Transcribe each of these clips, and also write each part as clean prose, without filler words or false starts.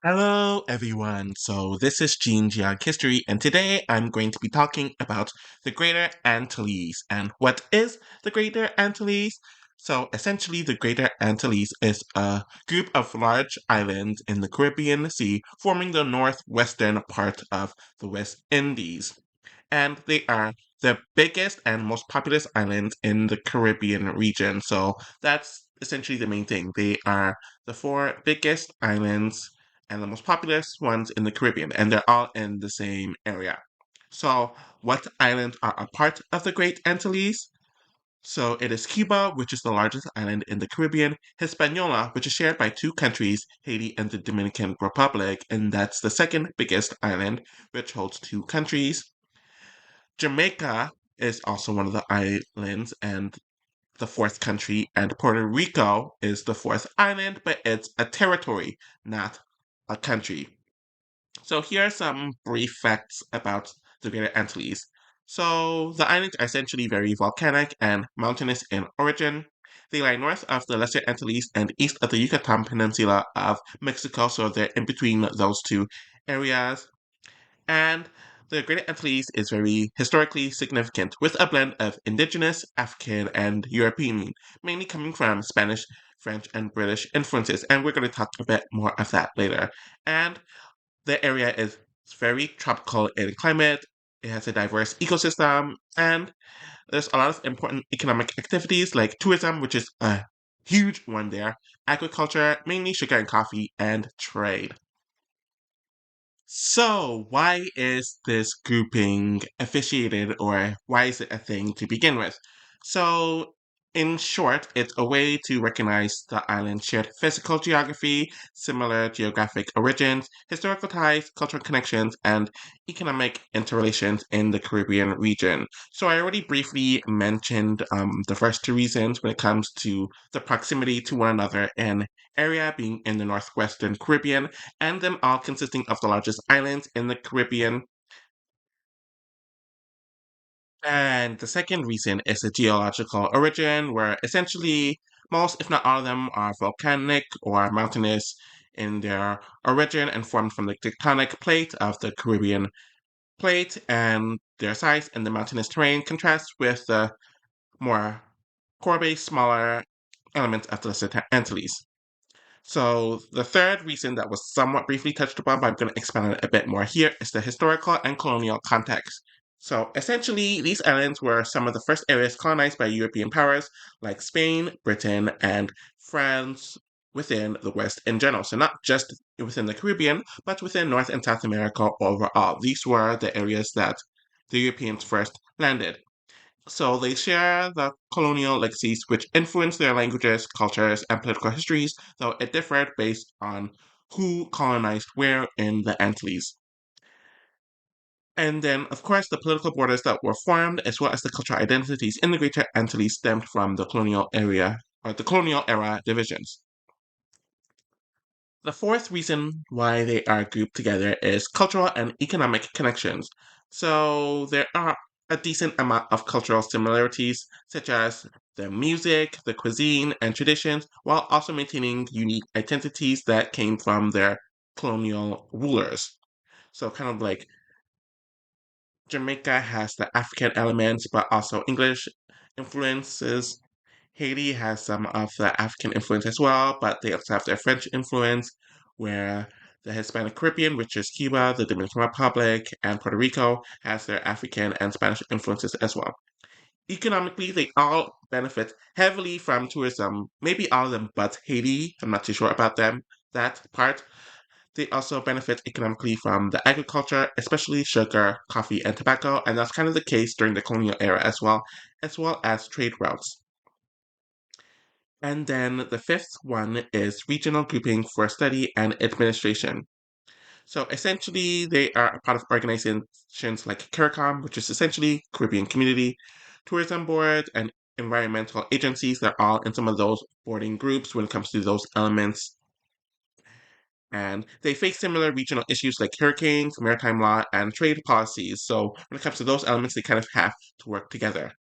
Hello, everyone. So, this is Gene Geog History, and today I'm going to be talking about the Greater Antilles. And what is the Greater Antilles? So, essentially, the Greater Antilles is a group of large islands in the Caribbean Sea forming the northwestern part of the West Indies, and they are the biggest and most populous islands in the Caribbean region. So that's essentially the main thing. They are the four biggest islands and the most populous ones in the Caribbean, and they're all in the same area. So, what islands are a part of the Great Antilles? So it is Cuba, which is the largest island in the Caribbean, Hispaniola, which is shared by two countries, Haiti and the Dominican Republic, and that's the second biggest island, which holds two countries. Jamaica is also one of the islands and the fourth country, and Puerto Rico is the fourth island, but it's a territory, not a country. So here are some brief facts about the Greater Antilles. So the islands are essentially very volcanic and mountainous in origin. They lie north of the Lesser Antilles and east of the Yucatan Peninsula of Mexico, so they're in between those two areas. And the Greater Antilles is very historically significant, with a blend of indigenous, African, and European, mainly coming from Spanish, French, and British influences. And we're going to talk a bit more of that later. And the area is very tropical in climate. It has a diverse ecosystem, and there's a lot of important economic activities like tourism, which is a huge one there, agriculture, mainly sugar and coffee, and trade. So, why is this grouping officiated or why is it a thing to begin with? So, in short, it's a way to recognize the island's shared physical geography, similar geographic origins, historical ties, cultural connections, and economic interrelations in the Caribbean region. So, I already briefly mentioned the first two reasons when it comes to the proximity to one another and area being in the northwestern Caribbean and them all consisting of the largest islands in the Caribbean. And the second reason is the geological origin, where essentially most, if not all of them, are volcanic or mountainous in their origin and formed from the tectonic plate of the Caribbean plate, and their size and the mountainous terrain contrasts with the more core-based, smaller elements of the Lesser Antilles. So the third reason that was somewhat briefly touched upon, but I'm going to expand on it a bit more here, is the historical and colonial context. So essentially, these islands were some of the first areas colonized by European powers like Spain, Britain, and France within the West in general. So not just within the Caribbean, but within North and South America overall. These were the areas that the Europeans first landed. So they share the colonial legacies which influence their languages, cultures, and political histories, though it differed based on who colonized where in the Antilles. And then, of course, the political borders that were formed, as well as the cultural identities in the Greater Antilles, stemmed from the colonial area or the colonial era divisions. The fourth reason why they are grouped together is cultural and economic connections. So there are a decent amount of cultural similarities, such as the music, the cuisine, and traditions, while also maintaining unique identities that came from their colonial rulers. So kind of like Jamaica has the African elements, but also English influences. Haiti has some of the African influence as well, but they also have their French influence, where the Hispanic Caribbean, which is Cuba, the Dominican Republic, and Puerto Rico, has their African and Spanish influences as well. Economically, they all benefit heavily from tourism. Maybe all of them, but Haiti, I'm not too sure about them, that part. They also benefit economically from the agriculture, especially sugar, coffee, and tobacco, and that's kind of the case during the colonial era as well as trade routes. And then the fifth one is regional grouping for study and administration. So essentially, they are a part of organizations like CARICOM, which is essentially Caribbean Community, Tourism Board, and environmental agencies. They're all in some of those boarding groups when it comes to those elements. And they face similar regional issues like hurricanes, maritime law, and trade policies. So when it comes to those elements, they kind of have to work together.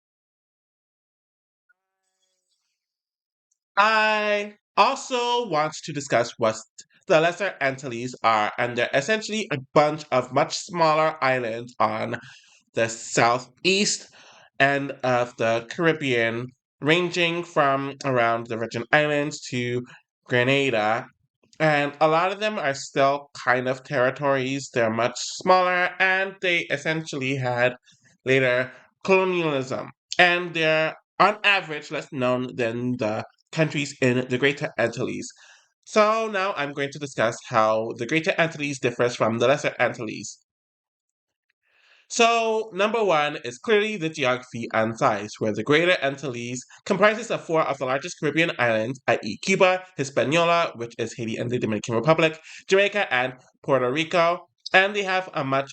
I also want to discuss what the Lesser Antilles are, and they're essentially a bunch of much smaller islands on the southeast end of the Caribbean, ranging from around the Virgin Islands to Grenada. And a lot of them are still kind of territories. They're much smaller and they essentially had later colonialism. And they're on average less known than the countries in the Greater Antilles. So now I'm going to discuss how the Greater Antilles differs from the Lesser Antilles. So, number one is clearly the geography and size, where the Greater Antilles comprises of four of the largest Caribbean islands, i.e., Cuba, Hispaniola, which is Haiti and the Dominican Republic, Jamaica, and Puerto Rico, and they have a much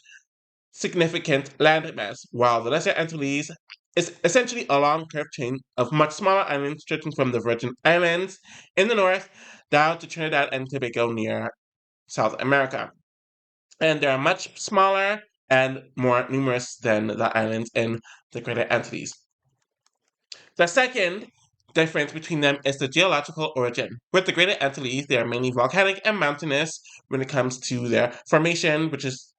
significant landmass, while the Lesser Antilles is essentially a long curved chain of much smaller islands stretching from the Virgin Islands in the north down to Trinidad and Tobago near South America, and they are much smaller and more numerous than the islands in the Greater Antilles. The second difference between them is the geological origin. With the Greater Antilles, they are mainly volcanic and mountainous when it comes to their formation, which is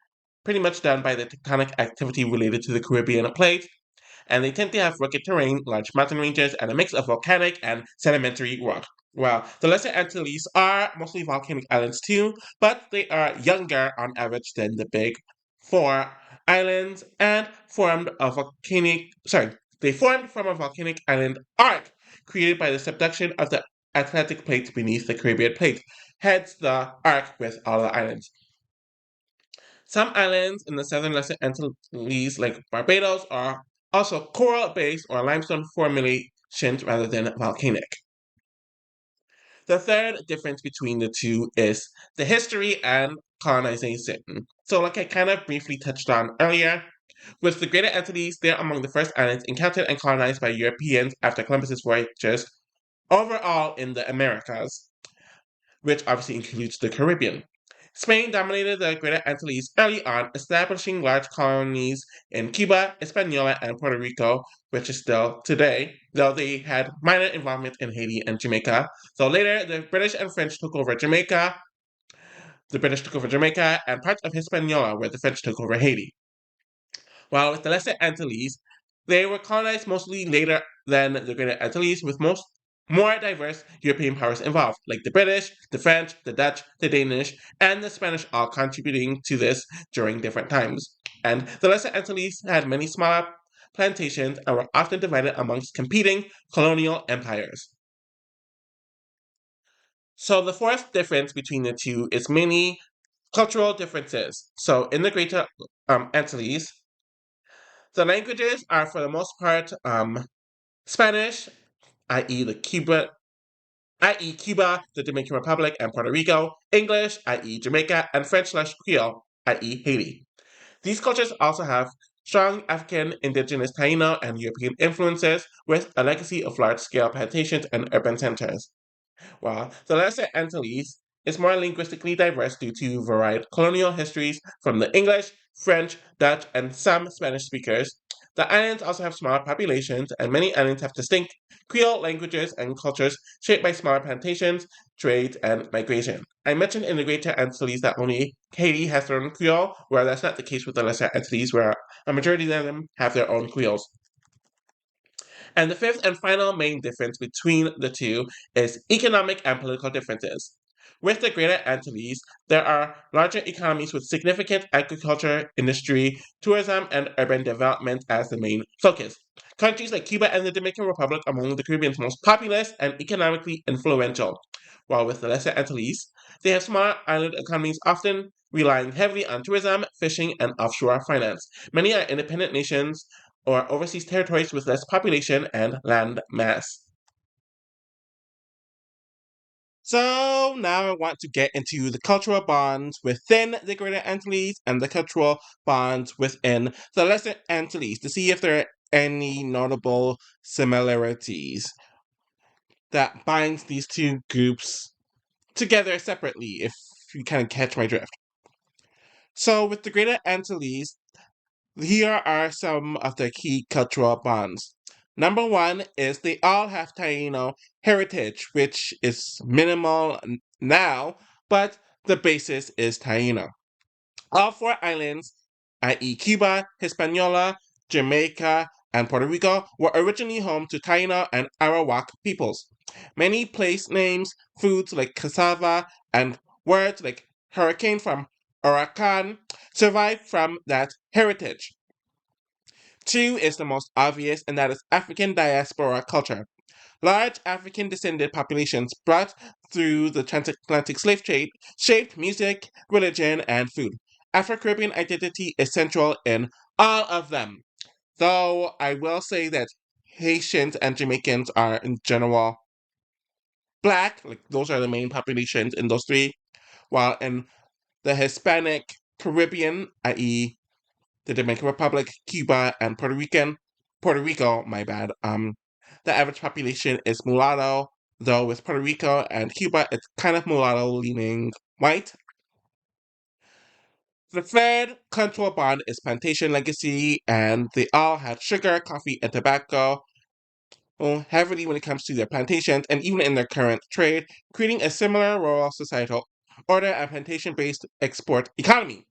pretty much done by the tectonic activity related to the Caribbean plate, and they tend to have rugged terrain, large mountain ranges, and a mix of volcanic and sedimentary rock. Well, the Lesser Antilles are mostly volcanic islands too, but they are younger on average than the big four islands and they formed from a volcanic island arc created by the subduction of the Atlantic plate beneath the Caribbean plate, hence the arc with all the islands. Some islands in the southern Lesser Antilles, like Barbados, are also coral-based or limestone formations rather than volcanic. The third difference between the two is the history and colonization. So, like I kind of briefly touched on earlier, with the Greater Antilles, they're among the first islands encountered and colonized by Europeans after Columbus's voyages overall in the Americas, which obviously includes the Caribbean. Spain dominated the Greater Antilles early on, establishing large colonies in Cuba, Hispaniola, and Puerto Rico, which is still today, though they had minor involvement in Haiti and Jamaica. So later, the British and French took over Jamaica. The British took over Jamaica and parts of Hispaniola, where the French took over Haiti. While with the Lesser Antilles, they were colonized mostly later than the Greater Antilles, with most more diverse European powers involved, like the British, the French, the Dutch, the Danish, and the Spanish, all contributing to this during different times. And the Lesser Antilles had many smaller plantations and were often divided amongst competing colonial empires. So the fourth difference between the two is mainly cultural differences. So in the Greater Antilles, the languages are for the most part Spanish, i.e. Cuba, the Dominican Republic, and Puerto Rico, English, i.e. Jamaica, and French/Creole, i.e. Haiti. These cultures also have strong African, indigenous Taino, and European influences, with a legacy of large-scale plantations and urban centers. While the Lesser Antilles is more linguistically diverse due to varied colonial histories from the English, French, Dutch, and some Spanish speakers. The islands also have smaller populations, and many islands have distinct Creole languages and cultures shaped by smaller plantations, trade, and migration. I mentioned in the Greater Antilles that only Haiti has their own Creole, where that's not the case with the Lesser Antilles, where a majority of them have their own Creoles. And the fifth and final main difference between the two is economic and political differences. With the Greater Antilles, there are larger economies with significant agriculture, industry, tourism, and urban development as the main focus. Countries like Cuba and the Dominican Republic are among the Caribbean's most populous and economically influential. While with the Lesser Antilles, they have smaller island economies often relying heavily on tourism, fishing, and offshore finance. Many are independent nations or overseas territories with less population and land mass. So now I want to get into the cultural bonds within the Greater Antilles and the cultural bonds within the Lesser Antilles to see if there are any notable similarities that binds these two groups together separately, if you kind of catch my drift. So with the Greater Antilles, here are some of the key cultural bonds. Number one is they all have Taino heritage, which is minimal now, but the basis is Taino. All four islands, i.e., Cuba, Hispaniola, Jamaica, and Puerto Rico, were originally home to Taino and Arawak peoples. Many place names, foods like cassava, and words like hurricane from Huracan survive from that heritage. Two is the most obvious, and that is African diaspora culture. Large African descended populations brought through the transatlantic slave trade shaped music, religion, and food. Afro Caribbean identity is central in all of them, though I will say that Haitians and Jamaicans are in general black, like those are the main populations in those three, while in the Hispanic Caribbean, i.e., the Dominican Republic, Cuba, and Puerto Rico, my bad. The average population is mulatto, though with Puerto Rico and Cuba, it's kind of mulatto leaning white. The third cultural bond is plantation legacy, and they all had sugar, coffee, and tobacco heavily when it comes to their plantations and even in their current trade, creating a similar rural societal order and plantation based export economy.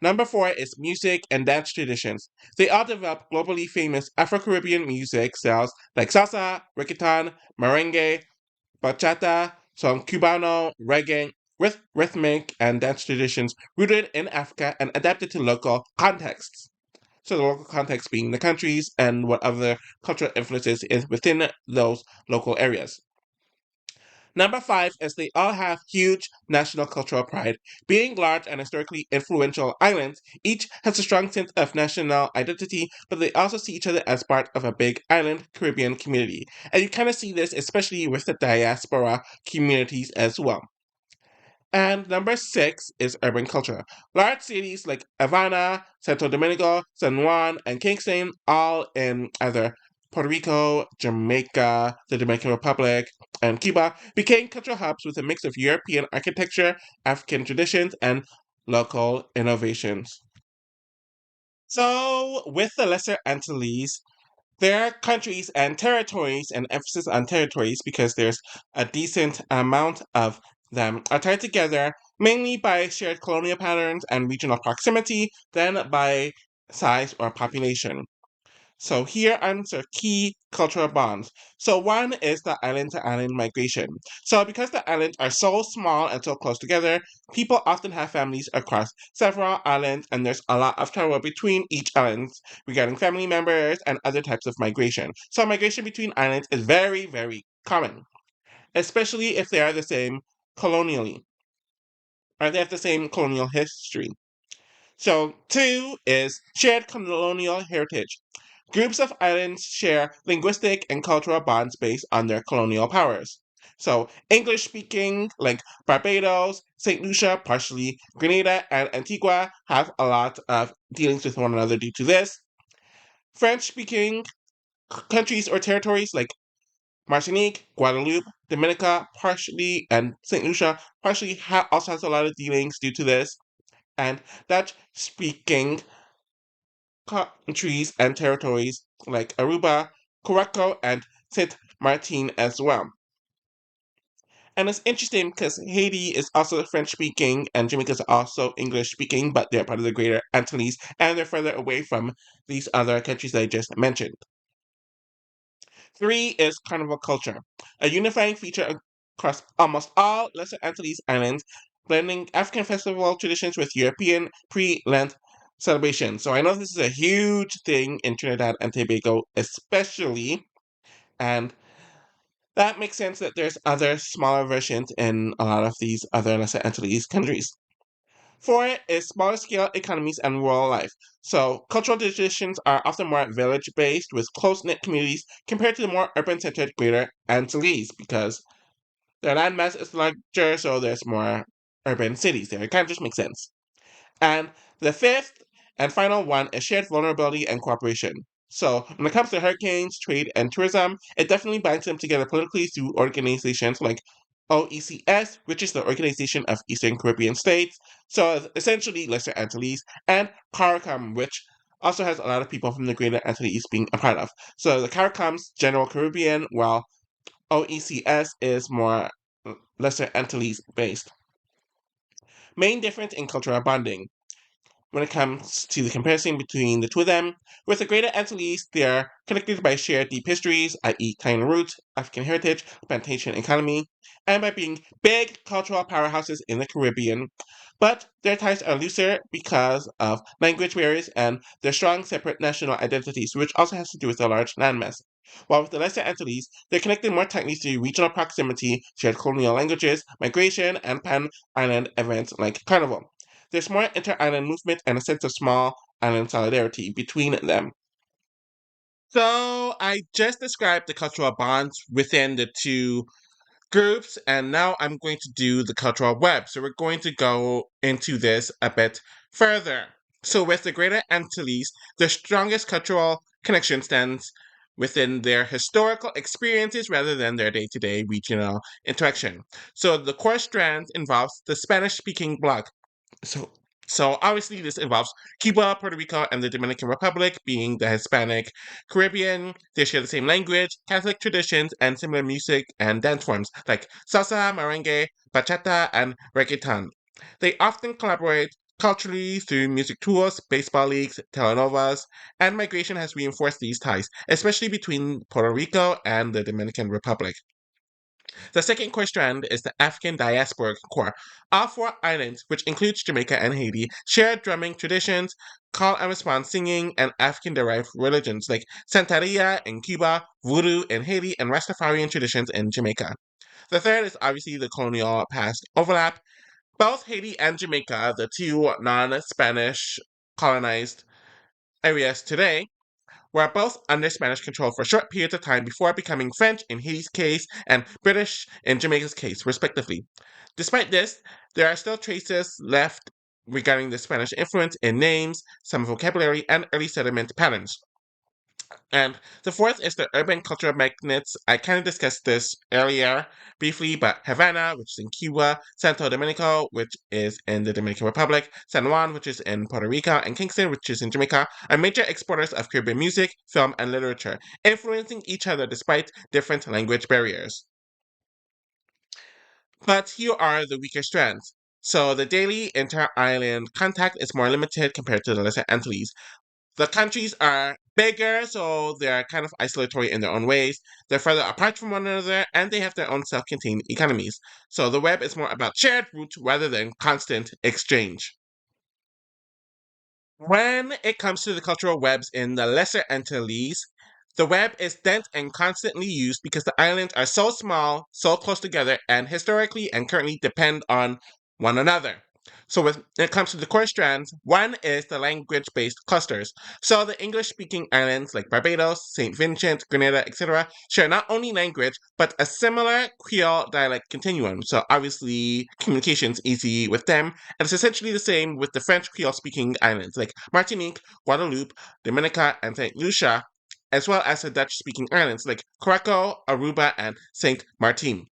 Number four is music and dance traditions. They all developed globally famous Afro Caribbean music styles like salsa, reggaeton, merengue, bachata, son cubano, reggae, with rhythmic and dance traditions rooted in Africa and adapted to local contexts. So the local context being the countries and what other cultural influences is within those local areas. Number five is they all have huge national cultural pride. Being large and historically influential islands, each has a strong sense of national identity, but they also see each other as part of a big island Caribbean community. And you kind of see this especially with the diaspora communities as well. And number six is urban culture. Large cities like Havana, Santo Domingo, San Juan, and Kingston, all in either Puerto Rico, Jamaica, the Dominican Republic, and Cuba, became cultural hubs with a mix of European architecture, African traditions, and local innovations. So, with the Lesser Antilles, their countries and territories, and emphasis on territories because there's a decent amount of them, are tied together mainly by shared colonial patterns and regional proximity, then by size or population. So here are some key cultural bonds. So one is the island to island migration. So because the islands are so small and so close together, people often have families across several islands and there's a lot of travel between each island regarding family members and other types of migration. So migration between islands is very, very common, especially if they are the same colonially, or they have the same colonial history. So two is shared colonial heritage. Groups of islands share linguistic and cultural bonds based on their colonial powers. So, English speaking, like Barbados, St. Lucia, partially Grenada, and Antigua, have a lot of dealings with one another due to this. French speaking countries or territories like Martinique, Guadeloupe, Dominica, partially, and St. Lucia, partially also has a lot of dealings due to this. And Dutch speaking countries and territories like Aruba, Curacao, and Saint Martin as well. And it's interesting because Haiti is also French speaking and Jamaica is also English speaking, but they're part of the Greater Antilles and they're further away from these other countries that I just mentioned. Three is carnival culture, a unifying feature across almost all Lesser Antilles islands, blending African festival traditions with European pre-Lent celebrations. So I know this is a huge thing in Trinidad and Tobago, especially, and that makes sense that there's other smaller versions in a lot of these other Lesser Antilles countries. Four is smaller scale economies and rural life. So, cultural traditions are often more village based with close knit communities compared to the more urban centered Greater Antilles because their landmass is larger, so there's more urban cities there. It kind of just makes sense. And the fifth and final one is shared vulnerability and cooperation. So, when it comes to hurricanes, trade, and tourism, it definitely binds them together politically through organizations like OECS, which is the Organization of Eastern Caribbean States, so essentially Lesser Antilles, and CARICOM, which also has a lot of people from the Greater Antilles being a part of. So the CARICOM's General Caribbean, while OECS is more Lesser Antilles based. main difference in cultural bonding when it comes to the comparison between the two of them. With the Greater Antilles, they are connected by shared deep histories, i.e., clan roots, African heritage, plantation economy, and by being big cultural powerhouses in the Caribbean. But their ties are looser because of language barriers and their strong separate national identities, which also has to do with the large landmass. While with the Lesser Antilles, they're connected more tightly through regional proximity, shared colonial languages, migration, and pan-island events like Carnival. There's more inter-island movement and a sense of small island solidarity between them. So I just described the cultural bonds within the two groups, and now I'm going to do the cultural web. So we're going to go into this a bit further. So with the Greater Antilles, the strongest cultural connection stands within their historical experiences rather than their day-to-day regional interaction. So the core strand involves the Spanish-speaking bloc, so, so obviously this involves Cuba, Puerto Rico, and the Dominican Republic being the Hispanic Caribbean. They share the same language, Catholic traditions, and similar music and dance forms like salsa, merengue, bachata, and reggaeton. They often collaborate culturally through music tours, baseball leagues, telenovas, and migration has reinforced these ties, especially between Puerto Rico and the Dominican Republic. The second core strand is the African diasporic core. All four islands, which includes Jamaica and Haiti, share drumming traditions, call and response singing, and African derived religions like Santeria in Cuba, Voodoo in Haiti, and Rastafarian traditions in Jamaica. The third is obviously the colonial past overlap. Both Haiti and Jamaica, the two non Spanish colonized areas today, were both under Spanish control for short periods of time before becoming French in Haiti's case and British in Jamaica's case, respectively. Despite this, there are still traces left regarding the Spanish influence in names, some vocabulary, and early settlement patterns. And the fourth is the urban cultural magnets. I kind of discussed this earlier briefly, but Havana, which is in Cuba, Santo Domingo, which is in the Dominican Republic, San Juan, which is in Puerto Rico, and Kingston, which is in Jamaica, are major exporters of Caribbean music, film, and literature, influencing each other despite different language barriers. But here are the weaker strands. So the daily inter-island contact is more limited compared to the Lesser Antilles. The countries are bigger, so they're kind of isolatory in their own ways. They're further apart from one another, and they have their own self contained economies. So the web is more about shared roots rather than constant exchange. When it comes to the cultural webs in the Lesser Antilles, the web is dense and constantly used because the islands are so small, so close together, and historically and currently depend on one another. So when it comes to the core strands, one is the language-based clusters. So the English-speaking islands like Barbados, St. Vincent, Grenada, etc. share not only language, but a similar Creole dialect continuum. So obviously communication's easy with them, and it's essentially the same with the French Creole-speaking islands like Martinique, Guadeloupe, Dominica, and St. Lucia, as well as the Dutch-speaking islands like Curaçao, Aruba, and St. Martin.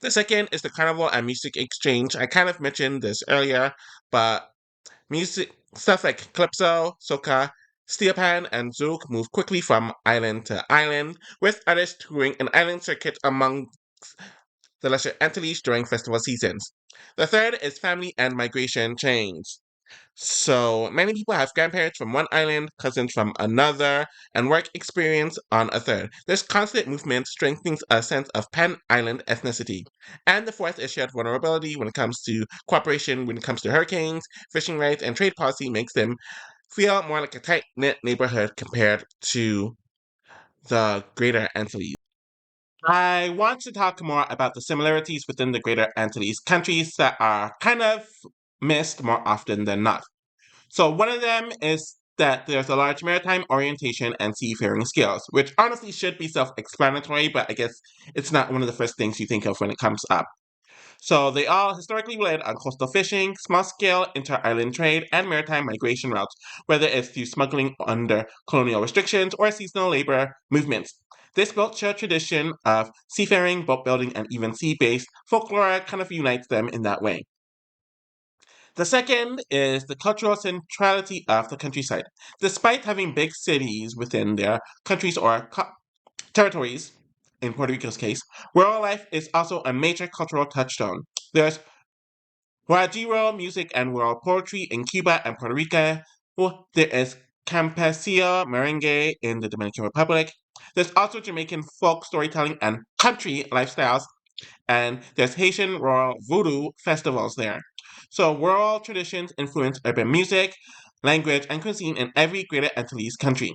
The second is the carnival and music exchange. I kind of mentioned this earlier, but music stuff like calypso, soca, steelpan, and zouk move quickly from island to island, with artists touring an island circuit among the Lesser Antilles during festival seasons. The third is family and migration chains. So many people have grandparents from one island, cousins from another, and work experience on a third. This constant movement strengthens a sense of pan-island ethnicity. And the fourth is shared vulnerability when it comes to cooperation, when it comes to hurricanes, fishing rights, and trade policy makes them feel more like a tight-knit neighborhood compared to the Greater Antilles. I want to talk more about the similarities within the Greater Antilles, countries that are kind of missed more often than not. So one of them is that there's a large maritime orientation and seafaring skills, which honestly should be self-explanatory, but I guess it's not one of the first things you think of when it comes up. So they all historically relied on coastal fishing, small-scale inter-island trade, and maritime migration routes, whether it's through smuggling under colonial restrictions or seasonal labor movements. This built shared tradition of seafaring, boat building, and even sea-based folklore kind of unites them in that way. The second is the cultural centrality of the countryside. Despite having big cities within their countries or territories, in Puerto Rico's case, rural life is also a major cultural touchstone. There's Guajiro music and world poetry in Cuba and Puerto Rico. Well, there is Campesino merengue in the Dominican Republic. There's also Jamaican folk storytelling and country lifestyles, and there's Haitian rural voodoo festivals there. So world traditions influence urban music, language, and cuisine in every Greater Antilles country.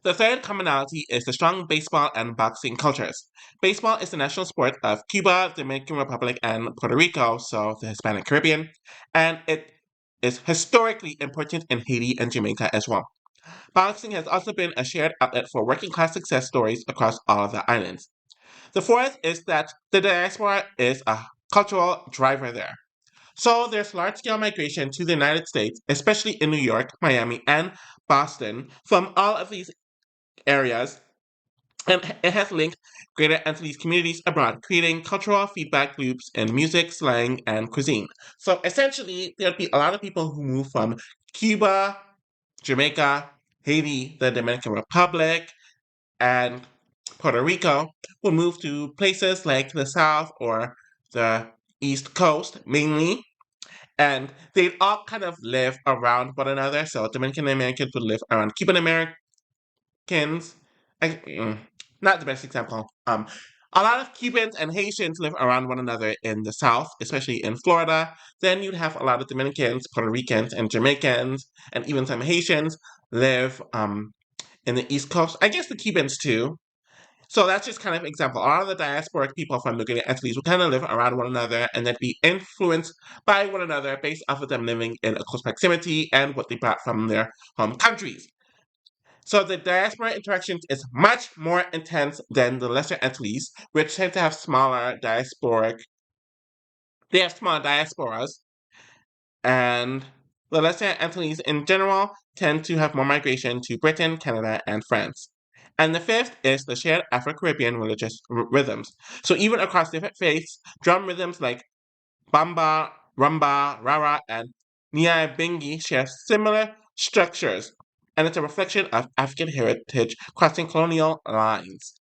The third commonality is the strong baseball and boxing cultures. Baseball is the national sport of Cuba, the Dominican Republic, and Puerto Rico, so the Hispanic Caribbean, and it is historically important in Haiti and Jamaica as well. Boxing has also been a shared outlet for working class success stories across all of the islands. The fourth is that the diaspora is a cultural driver there. So there's large scale migration to the United States, especially in New York, Miami, and Boston, from all of these areas, and it has linked Greater Antilles communities abroad, creating cultural feedback loops in music, slang, and cuisine. So essentially, there'd be a lot of people who move from Cuba, Jamaica, Haiti, the Dominican Republic, and Puerto Rico will move to places like the South or the East Coast mainly, and they'd all kind of live around one another. So Dominican Americans would live around Cuban Americans. I, not the best example. A lot of Cubans and Haitians live around one another in the South, especially in Florida. Then you'd have a lot of Dominicans, Puerto Ricans, and Jamaicans, and even some Haitians live in the East Coast. I guess the Cubans too. So that's just kind of example. A lot of the diasporic people from the Greater Antilles will kind of live around one another and then be influenced by one another based off of them living in a close proximity and what they brought from their home countries. So the diaspora interactions is much more intense than the Lesser Antilles, which tend to have smaller diasporic. They have smaller diasporas, and the Lesser Antilles in general tend to have more migration to Britain, Canada, and France. And the fifth is the shared Afro-Caribbean religious rhythms. So even across different faiths, drum rhythms like bamba, rumba, rara, and nyabingi share similar structures, and it's a reflection of African heritage crossing colonial lines.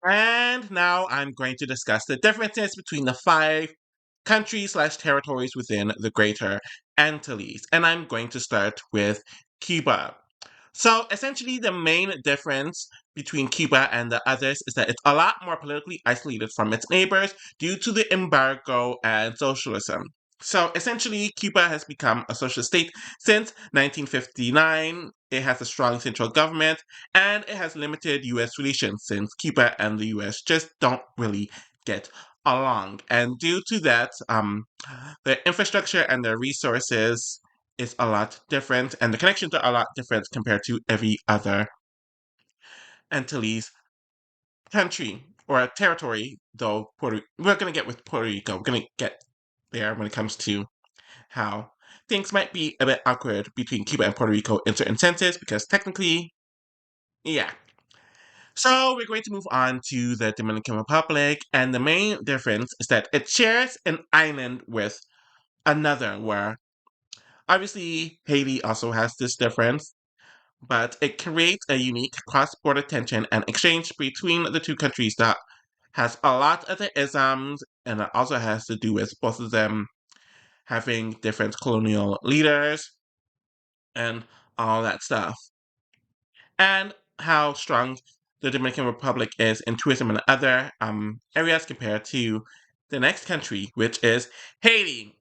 And now I'm going to discuss the differences between the five countries slash territories within the Greater Antilles. And I'm going to start with Cuba. So essentially, the main difference between Cuba and the others is that it's a lot more politically isolated from its neighbors due to the embargo and socialism. So essentially, Cuba has become a socialist state since 1959. It has a strong central government and it has limited U.S. relations since Cuba and the U.S. just don't really get along. And due to that, the infrastructure and the resources is a lot different, and the connections are a lot different compared to every other Antilles country or a territory. Though we're gonna get with Puerto Rico. We're gonna get there when it comes to how things might be a bit awkward between Cuba and Puerto Rico in certain senses, because technically, yeah. So we're going to move on to the Dominican Republic, and the main difference is that it shares an island with another, where obviously Haiti also has this difference, but it creates a unique cross-border tension and exchange between the two countries that has a lot of the isms, and it also has to do with both of them having different colonial leaders and all that stuff. And how strong the Dominican Republic is in tourism and other areas compared to the next country, which is Haiti.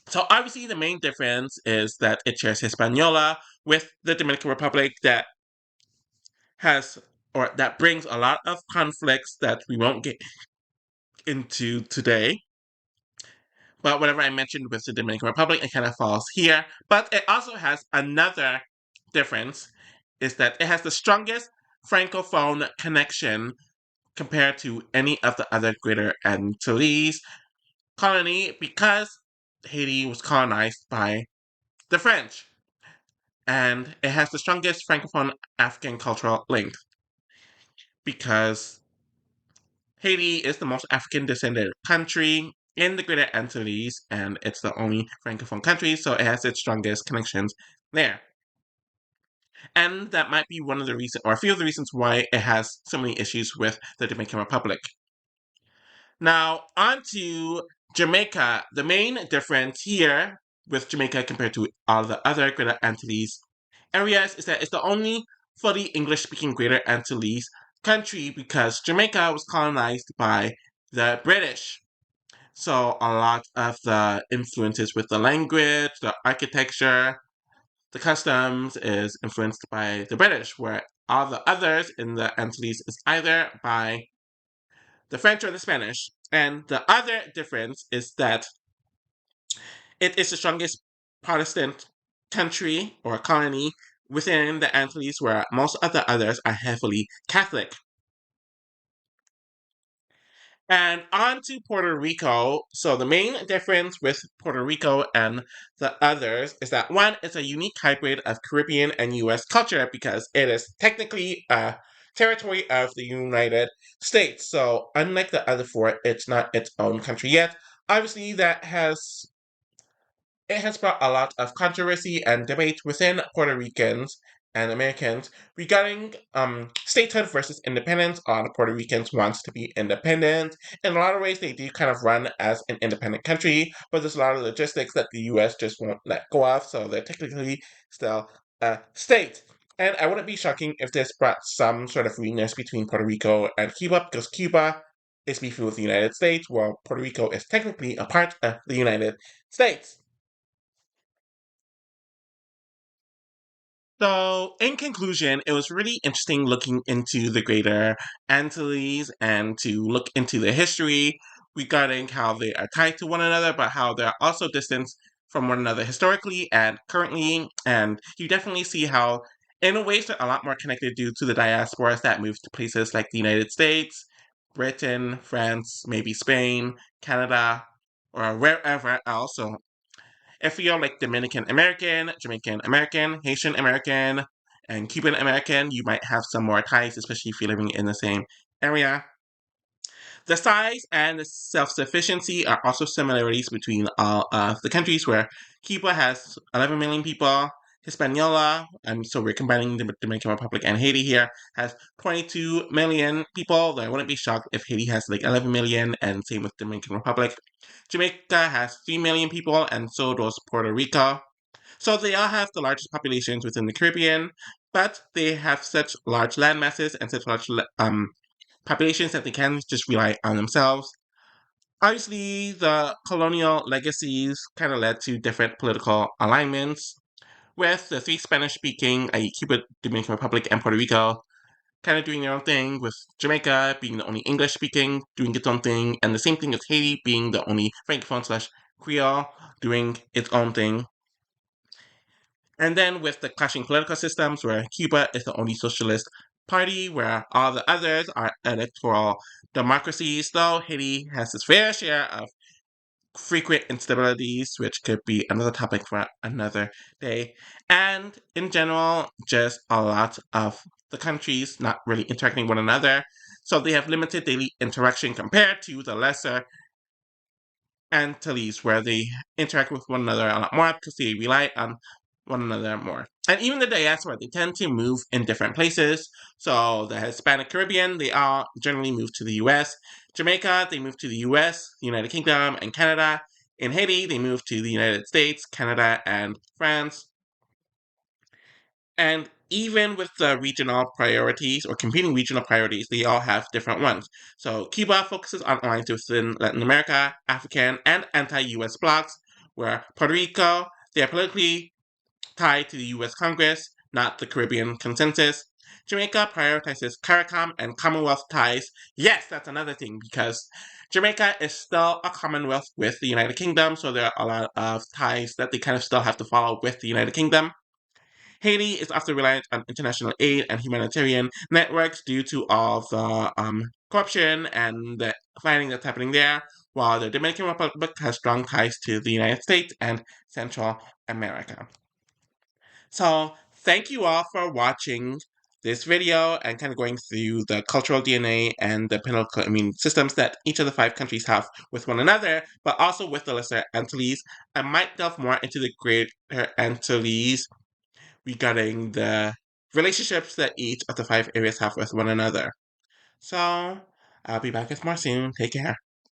So obviously the main difference is that it shares Hispaniola with the Dominican Republic that has or that brings a lot of conflicts that we won't get into today. But whatever I mentioned with the Dominican Republic, it kind of falls here. But it also has another difference, is that it has the strongest francophone connection compared to any of the other Greater Antilles colony, because Haiti was colonized by the French. And it has the strongest francophone African cultural link because Haiti is the most African descended country in the Greater Antilles, and it's the only francophone country, so it has its strongest connections there. And that might be one of the reasons, or a few of the reasons, why it has so many issues with the Dominican Republic. Now, on to Jamaica, the main difference here with Jamaica compared to all the other Greater Antilles areas is that it's the only fully English speaking Greater Antilles country because Jamaica was colonized by the British. So a lot of the influences with the language, the architecture, the customs is influenced by the British, where all the others in the Antilles is either by the French or the Spanish. And the other difference is that it is the strongest Protestant country or colony within the Antilles, where most of the others are heavily Catholic. And on to Puerto Rico. So the main difference with Puerto Rico and the others is that one is a unique hybrid of Caribbean and US culture because it is technically a territory of the United States. So unlike the other four, it's not its own country yet. Obviously, it has brought a lot of controversy and debate within Puerto Ricans and Americans regarding statehood versus independence. A lot of Puerto Ricans wants to be independent. In a lot of ways, they do kind of run as an independent country, but there's a lot of logistics that the U.S. just won't let go of, so they're technically still a state. And I wouldn't be shocking if this brought some sort of weakness between Puerto Rico and Cuba, because Cuba is beefing with the United States, while Puerto Rico is technically a part of the United States. So, in conclusion, it was really interesting looking into the Greater Antilles and to look into the history regarding how they are tied to one another, but how they're also distant from one another historically and currently. And you definitely see how, in a way, they're a lot more connected due to the diasporas that moved to places like the United States, Britain, France, maybe Spain, Canada, or wherever else. So if you're like Dominican American, Jamaican American, Haitian American, and Cuban American, you might have some more ties, especially if you're living in the same area. The size and the self-sufficiency are also similarities between all of the countries where Cuba has 11 million people, Hispaniola, and so we're combining the Dominican Republic and Haiti here, has 22 million people, though I wouldn't be shocked if Haiti has like 11 million, and same with Dominican Republic. Jamaica has 3 million people, and so does Puerto Rico. So they all have the largest populations within the Caribbean, but they have such large land masses and such large populations that they can just rely on themselves. Obviously, the colonial legacies kind of led to different political alignments, with the three Spanish speaking, i.e., Cuba, Dominican Republic, and Puerto Rico, kind of doing their own thing, with Jamaica being the only English speaking, doing its own thing, and the same thing as Haiti being the only Francophone slash Creole, doing its own thing. And then with the clashing political systems, where Cuba is the only socialist party, where all the others are electoral democracies, though Haiti has its fair share of frequent instabilities, which could be another topic for another day. And in general, just a lot of the countries not really interacting with one another. So they have limited daily interaction compared to the lesser Antilles, where they interact with one another a lot more because they rely on one another more. And even the diaspora, they tend to move in different places. So the Hispanic Caribbean, they all generally move to the US. Jamaica, they move to the US, the United Kingdom, and Canada. In Haiti, they move to the United States, Canada, and France. And even with the regional priorities or competing regional priorities, they all have different ones. So Cuba focuses on alliances within Latin America, African, and anti-US blocs, where Puerto Rico, they are politically tied to the US Congress, not the Caribbean consensus. Jamaica prioritizes CARICOM and Commonwealth ties. Yes, that's another thing, because Jamaica is still a Commonwealth with the United Kingdom, so there are a lot of ties that they kind of still have to follow with the United Kingdom. Haiti is often reliant on international aid and humanitarian networks due to all the corruption and the fighting that's happening there, while the Dominican Republic has strong ties to the United States and Central America. So, thank you all for watching this video and kind of going through the cultural DNA and the political systems that each of the five countries have with one another, but also with the Lesser Antilles. I might delve more into the Greater Antilles regarding the relationships that each of the five areas have with one another. So, I'll be back with more soon. Take care.